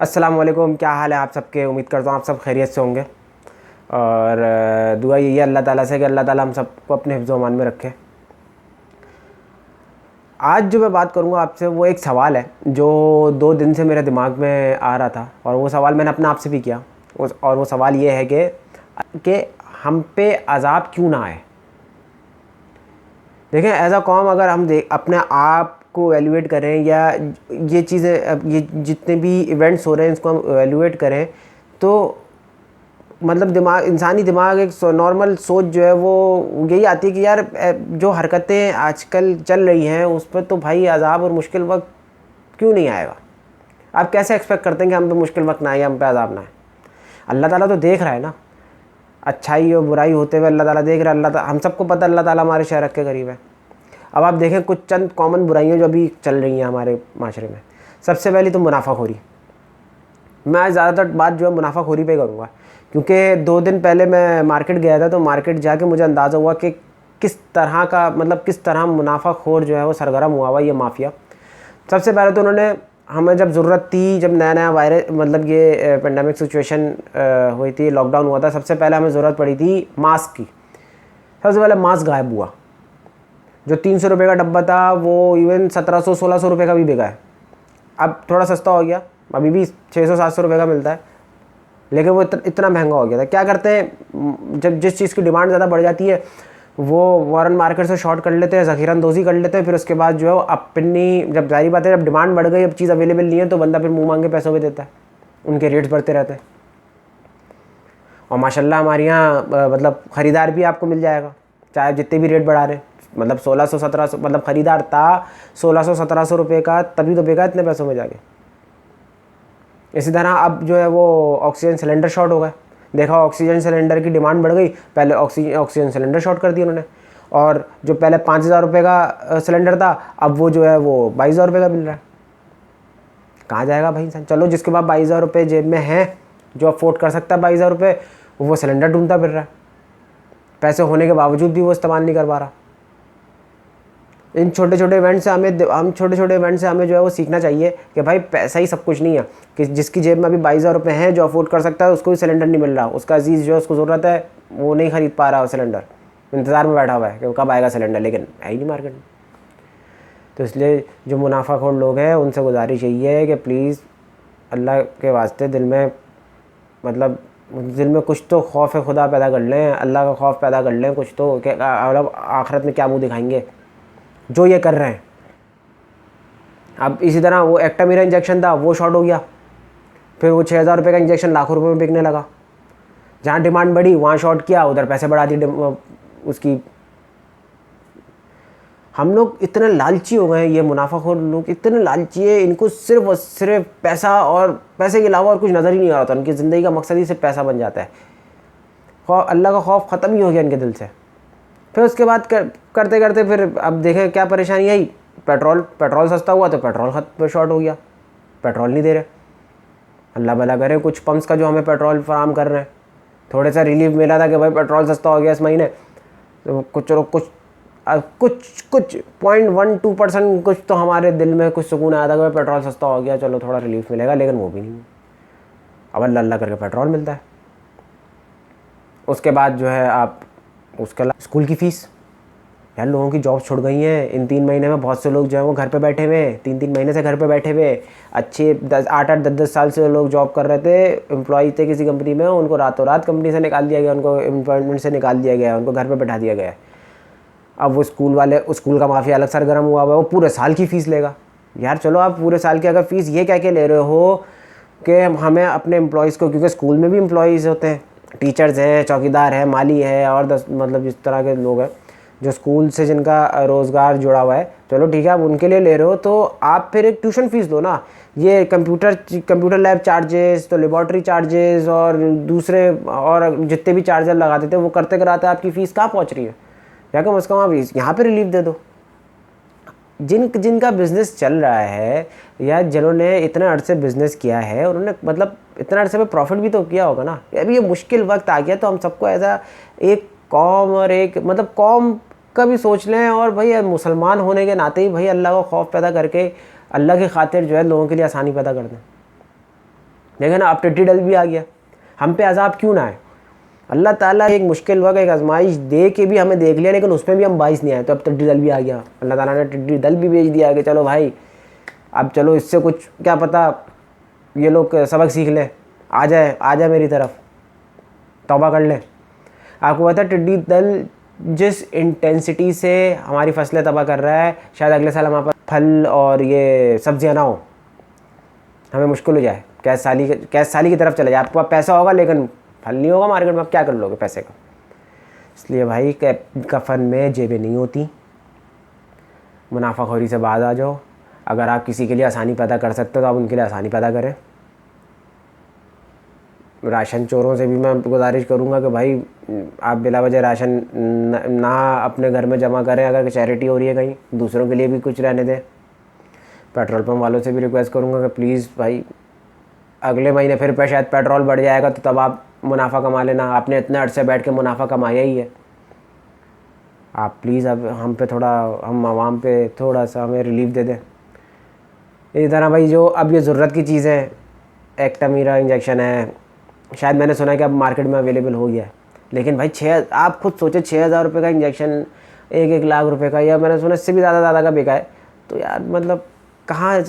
अस्सलाम वालेकुम, क्या हाल है आप सबके। उम्मीद करता हूँ आप सब खैरियत से होंगे और दुआ यही है अल्लाह ताला से कि अल्लाह ताला हम सबको अपने हिफ्ज़ अमान में रखे। आज जो मैं बात करूँगा आपसे वो एक सवाल है जो 2 दिन से मेरे दिमाग में आ रहा था और वो सवाल मैंने अपने आप से भी किया। और वो सवाल ये है कि हम पे अज़ाब क्यों ना आए। देखें, एज़ अ कौम अगर हम अपने आप को एवेलुएट करें या ये चीज़ें, ये जितने भी इवेंट्स हो रहे हैं इसको हम एवेलुएट करें तो मतलब इंसानी दिमाग एक नॉर्मल सोच जो है वो यही आती है कि यार जो हरकतें आजकल चल रही हैं उस पर तो भाई अज़ाब और मुश्किल वक्त क्यों नहीं आएगा। आप कैसे एक्सपेक्ट करते हैं कि हम पे मुश्किल वक्त ना आए, हम पे अज़ाब ना आए। अल्लाह ताला तो देख रहा है ना, अच्छाई और बुराई होते हुए अल्लाह ताला देख रहा है। हम सबको पता है अल्लाह ताला हमारे शहर के करीब है। अब आप देखें कुछ चंद कॉमन बुराइयाँ जो अभी चल रही हैं हमारे माशरे में। सबसे पहली तो मुनाफाखोरी। मैं आज ज़्यादातर बात जो है मुनाफाखोरी पे करूँगा क्योंकि 2 दिन पहले मैं मार्केट गया था तो मार्केट जाके मुझे अंदाज़ा हुआ कि किस तरह मुनाफाखोर जो है वो सरगर्म हुआ ये माफिया। सबसे पहले तो उन्होंने हमें जब ज़रूरत थी, जब नया नया वायरस ये पेंडेमिक सिचुएशन हुई थी, लॉकडाउन हुआ था, सबसे पहले हमें ज़रूरत पड़ी थी मास्क की। सबसे पहले मास्क गायब हुआ। जो 300 रुपये का डब्बा था वो इवन 1700-1600 रुपये का भी बिका है। अब थोड़ा सस्ता हो गया, अभी भी 600-700 रुपये का मिलता है, लेकिन वो इतना महंगा हो गया था। क्या करते हैं, जब जिस चीज़ की डिमांड ज़्यादा बढ़ जाती है वो वॉरेन मार्केट से शॉर्ट कर लेते हैं, ज़ख़ीरा अंदोज़ी कर लेते हैं। फिर उसके बाद जो है वो अपनी, जब जाहिर बात है जब डिमांड बढ़ गई, अब चीज़ अवेलेबल नहीं है तो बंदा फिर मुँह मांगे पैसों पे देता है, उनके रेट्स बढ़ते रहते हैं। और माशाल्लाह हमारे यहाँ ख़रीदार भी आपको मिल जाएगा चाहे जितने भी रेट बढ़ा रहे हैं। 1600-1700 ख़रीदार था 1600-1700 रुपये का, तभी तो बेगा इतने पैसों में जाके। इसी तरह अब जो है वो ऑक्सीजन सिलेंडर शॉर्ट हो गए। देखा, ऑक्सीजन सिलेंडर की डिमांड बढ़ गई, पहले ऑक्सीजन सिलेंडर शॉर्ट कर दिया उन्होंने। और जो पहले 5000 रुपये का सिलेंडर था अब वो जो है वो 22,000 रुपये का मिल रहा है। कहाँ जाएगा भाई इंसान। चलो जिसके पास 22,000 रुपये जेब में हैं, जो अफोर्ड कर सकता है 22,000 रुपये, वो सिलेंडर ढूंढता फिर रहा है। पैसे होने के बावजूद भी वो इस्तेमाल नहीं कर पा रहा। इन छोटे छोटे इवेंट से हमें जो है वो सीखना चाहिए कि भाई पैसा ही सब कुछ नहीं है। कि जिसकी जेब में अभी 22,000 रुपये हैं, जो अफोर्ड कर सकता है, उसको भी सिलेंडर नहीं मिल रहा। उसका अजीज़ जो है उसको ज़रूरत है, वो नहीं ख़रीद पा रहा है सिलेंडर, इंतज़ार में बैठा हुआ है कि कब आएगा सिलेंडर, लेकिन है ही नहीं मार्केट में। तो इसलिए जो मुनाफाखोर लोग हैं उनसे गुजारिश यही है कि प्लीज़ अल्लाह के वास्ते दिल में कुछ तो खौफ खुदा पैदा कर लें, अल्लाह का खौफ पैदा कर लें कुछ तो, कि आखिरत में क्या मुँह दिखाएंगे जो ये कर रहे हैं। अब इसी तरह वो एक्टामीरा इंजेक्शन था, वो शॉर्ट हो गया, फिर वो 6,000 रुपये का इंजेक्शन लाखों रुपए में बिकने लगा। जहाँ डिमांड बढ़ी वहाँ शॉर्ट किया, उधर पैसे बढ़ा दिए उसकी। हम लोग इतने लालची हो गए हैं, ये मुनाफाखोर लोग इतने लालची है, इनको सिर्फ और सिर्फ पैसा और पैसे के अलावा और कुछ नज़र ही नहीं आ रहा था। उनकी ज़िंदगी का मकसद ही सिर्फ पैसा बन जाता है। अल्लाह का खौफ ख़त्म ही हो गया इनके दिल से। फिर उसके बाद करते करते फिर अब देखें क्या परेशानी आई। पेट्रोल सस्ता हुआ तो पेट्रोल शॉर्ट हो गया, पेट्रोल नहीं दे रहे। अल्लाह भला करे, कुछ पंप्स का जो हमें पेट्रोल फराम कर रहे हैं, थोड़ा सा रिलीफ मिला था कि भाई पेट्रोल सस्ता हो गया इस महीने, तो कुछ 0.12% कुछ तो हमारे दिल में कुछ सुकून आया था कि भाई पेट्रोल सस्ता हो गया, चलो थोड़ा रिलीफ मिलेगा, लेकिन वो भी नहीं। अब अल्लाह करके पेट्रोल मिलता है। उसके बाद जो है आप उसके अलावा स्कूल की फ़ीस, यार लोगों की जॉब छुड़ गई हैं। इन 3 महीने में बहुत से लोग जो है वो घर पे बैठे हुए, 3-3 महीने से घर पे बैठे हुए। अच्छे 8-8 10-10 साल से लोग जॉब कर रहे थे, एम्प्लॉय थे किसी कंपनी में, उनको रातों रात कंपनी से निकाल दिया गया, उनको एम्प्लॉयमेंट से निकाल दिया गया, उनको घर पर बैठा दिया गया। अब वो स्कूल का माफिया अलग सरगर्म हुआ है, वो पूरे साल की फ़ीस लेगा। यार चलो आप पूरे साल की अगर फ़ीस ये कह के ले रहे हो कि हमें अपने एम्प्लॉयज़ को, क्योंकि स्कूल में भी एम्प्लॉयज़ होते हैं, टीचर्स हैं, चौकीदार है, माली है, और इस तरह के लोग हैं जो स्कूल से जिनका रोज़गार जुड़ा हुआ है, चलो ठीक है आप उनके लिए ले रहे हो, तो आप फिर एक ट्यूशन फ़ीस लो ना। ये कंप्यूटर लैब चार्जेस, तो लेबॉर्ट्री चार्जेस और दूसरे और जितने भी चार्जर लगाते थे वो करते कराते आपकी फ़ीस कहाँ पहुँच रही है। या कम से कम आप यहाँ पर रिलीफ दे दो। जिनका बिज़नेस चल रहा है या जिन्होंने इतने अरसे बिज़नेस किया है, उन्होंने इतना अरसे में प्रॉफिट भी तो किया होगा ना। अभी ये मुश्किल वक्त आ गया तो हम सबको ऐसा एक कौम और एक कौम का भी सोच लें, और भाई मुसलमान होने के नाते ही भाई अल्लाह का खौफ पैदा करके अल्लाह की खातिर जो है लोगों के लिए आसानी पैदा कर दें। देखा ना, अब टिड्डी दल भी आ गया। हम पे अजाब क्यों ना आए? अल्लाह ताला एक मुश्किल वक्त, एक आजमाइश दे के भी हमें देख लिया, लेकिन उसमें भी हम बाइस नहीं आए, तो अब टिड्डी दल भी आ गया। अल्लाह ताला ने टिड्डी दल भी भेज दिया कि चलो भाई, अब चलो इससे कुछ क्या पता ये लोग सबक सीख लें, आ जाए मेरी तरफ, तौबा कर लें। आपको पता है टिड्डी दल जिस इंटेंसिटी से हमारी फसलें तबाह कर रहा है, शायद अगले साल हमारे पास फल और ये सब्जियां ना हो, हमें मुश्किल हो जाए, कैश साली की तरफ चले जाए। आपके पास पैसा होगा लेकिन फल नहीं होगा मार्केट में, आप क्या कर लोगे पैसे का? इसलिए भाई कफन में जेबें नहीं होती, मुनाफाखोरी से बाज आ जाओ। अगर आप किसी के लिए आसानी पैदा कर सकते हो तो आप उनके लिए आसानी पैदा करें। राशन चोरों से भी मैं गुजारिश करूंगा कि भाई आप बिला वजह राशन ना अपने घर में जमा करें। अगर चैरिटी हो रही है कहीं, दूसरों के लिए भी कुछ रहने दें। पेट्रोल पंप वालों से भी रिक्वेस्ट करूंगा कि प्लीज़ भाई, अगले महीने फिर शायद पेट्रोल बढ़ जाएगा तो तब आप मुनाफा कमा लेना। आपने इतने अरसे बैठ के मुनाफा कमाया ही है, आप प्लीज़ अब हम आवाम पे थोड़ा सा हमें रिलीफ दे दें। इसी तरह भाई जो अब ये ज़रूरत की चीज़ें, एक्टामीरा इंजेक्शन है, शायद मैंने सुना है कि अब मार्केट में अवेलेबल हो गया है, लेकिन भाई आप खुद सोचे 6,000 रुपये का इंजेक्शन, 1-1 लाख रुपए का, या मैंने सुना इससे भी ज़्यादा का बिका है। तो यार मतलब कहाँ,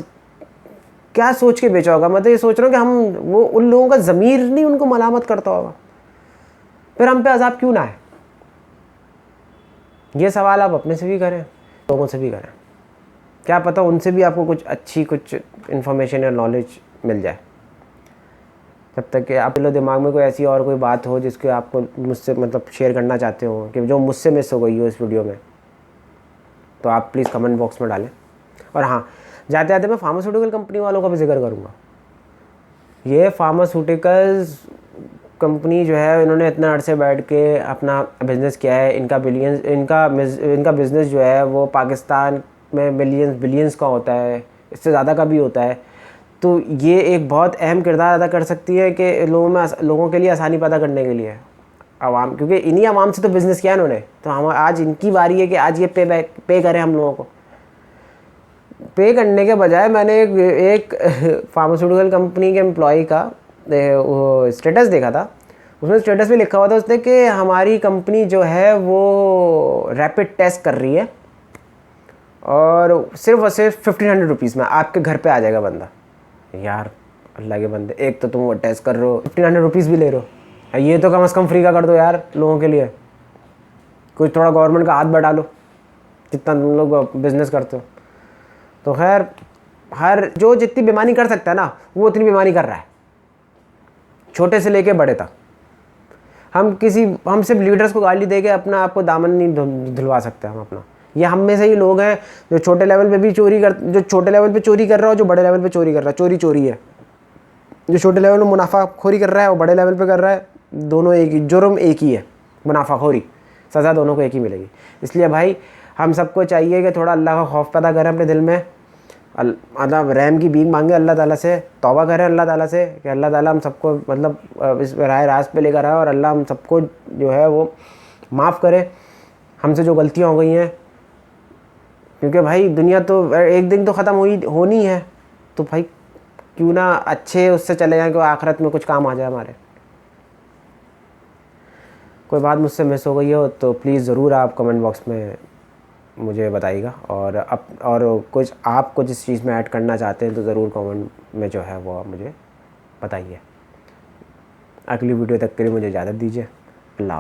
क्या सोच के बेचा होगा? मैं तो ये सोच रहा हूँ कि हम वो उन लोगों का ज़मीर नहीं उनको मलामत करता होगा, फिर हम पे अजाब क्यों ना है? ये सवाल आप अपने से भी करें, लोगों से भी करें, क्या पता उनसे भी आपको कुछ इन्फॉर्मेशन या नॉलेज मिल जाए। जब तक कि आप दिमाग में कोई ऐसी और कोई बात हो जिसको आपको मुझसे मतलब शेयर करना चाहते हो, कि जो मुझसे मिस हो गई हो इस वीडियो में, तो आप प्लीज़ कमेंट बॉक्स में डालें। और हाँ, जाते जाते मैं फार्मास्यूटिकल कंपनी वालों का भी जिक्र करूँगा। ये फार्मास्यूटिकल्स कंपनी जो है, इन्होंने इतना अरसे बैठ के अपना बिज़नेस किया है। इनका बिज़नेस जो है वो पाकिस्तान में बिलियंस का होता है, इससे ज़्यादा का भी होता है। तो ये एक बहुत अहम किरदार अदा कर सकती है कि लोगों के लिए आसानी पैदा करने के लिए आवाम, क्योंकि इन्हीं आवाम से तो बिज़नेस किया इन्होंने। तो हम आज इनकी बारी है कि आज ये पे करें हम लोगों को। पे करने के बजाय मैंने एक फार्मास्यूटिकल कंपनी के एम्प्लॉय का वो स्टेटस देखा था। उसमें स्टेटस पे लिखा हुआ था उसने कि हमारी कंपनी जो है वो रैपिड टेस्ट कर रही है और सिर्फ और सिर्फ 1500 रुपीज़ में आपके घर पे आ जाएगा बंदा। यार अल्लाह के बंदे, एक तो तुम वो टेस्ट कर रहे हो, 1500 रुपीज़ भी ले रहे हो, ये तो कम से कम फ्री का कर दो यार लोगों के लिए। कुछ थोड़ा गवर्नमेंट का हाथ बढ़ा लो जितना तुम लोग बिज़नेस करते हो। तो खैर, हर जो जितनी बेईमानी कर सकता है ना, वो उतनी बेईमानी कर रहा है, छोटे से लेके बड़े तक। हम सिर्फ लीडर्स को गाली दे के अपना आपको दामन नहीं धुलवा सकते हम अपना। ये हम में से ही लोग हैं जो छोटे लेवल पे भी जो छोटे लेवल पे चोरी कर रहा हो, जो बड़े लेवल पे चोरी कर रहा है। चोरी है। जो छोटे लेवल में मुनाफाखोरी कर रहा है वो बड़े लेवल पे कर रहा है, दोनों एक ही, जुर्म एक ही है, मुनाफाखोरी, सज़ा दोनों को एक ही मिलेगी। इसलिए भाई हम सबको चाहिए कि थोड़ा अल्लाह का खौफ पैदा करें अपने दिल में, मतलब रहम की भीख मांगे अल्लाह ताला से, तौबा करें अल्लाह ताला से कि अल्लाह ताला हम सबको मतलब इस राह रास्त पे लेकर आए और अल्लाह हम सबको जो है वो माफ़ करे हमसे जो गलतियाँ हो गई हैं। क्योंकि भाई दुनिया तो एक दिन तो ख़त्म होनी है, तो भाई क्यों ना अच्छे उससे चले जाएं कि आखिरत में कुछ काम आ जाए हमारे। कोई बात मुझसे मिस हो गई हो तो प्लीज़ ज़रूर आप कमेंट बॉक्स में मुझे बताइएगा, और कुछ आप जिस चीज़ में ऐड करना चाहते हैं तो ज़रूर कमेंट में जो है वो आप मुझे बताइए। अगली वीडियो तक के लिए मुझे इजाज़त दीजिए। अल्लाह।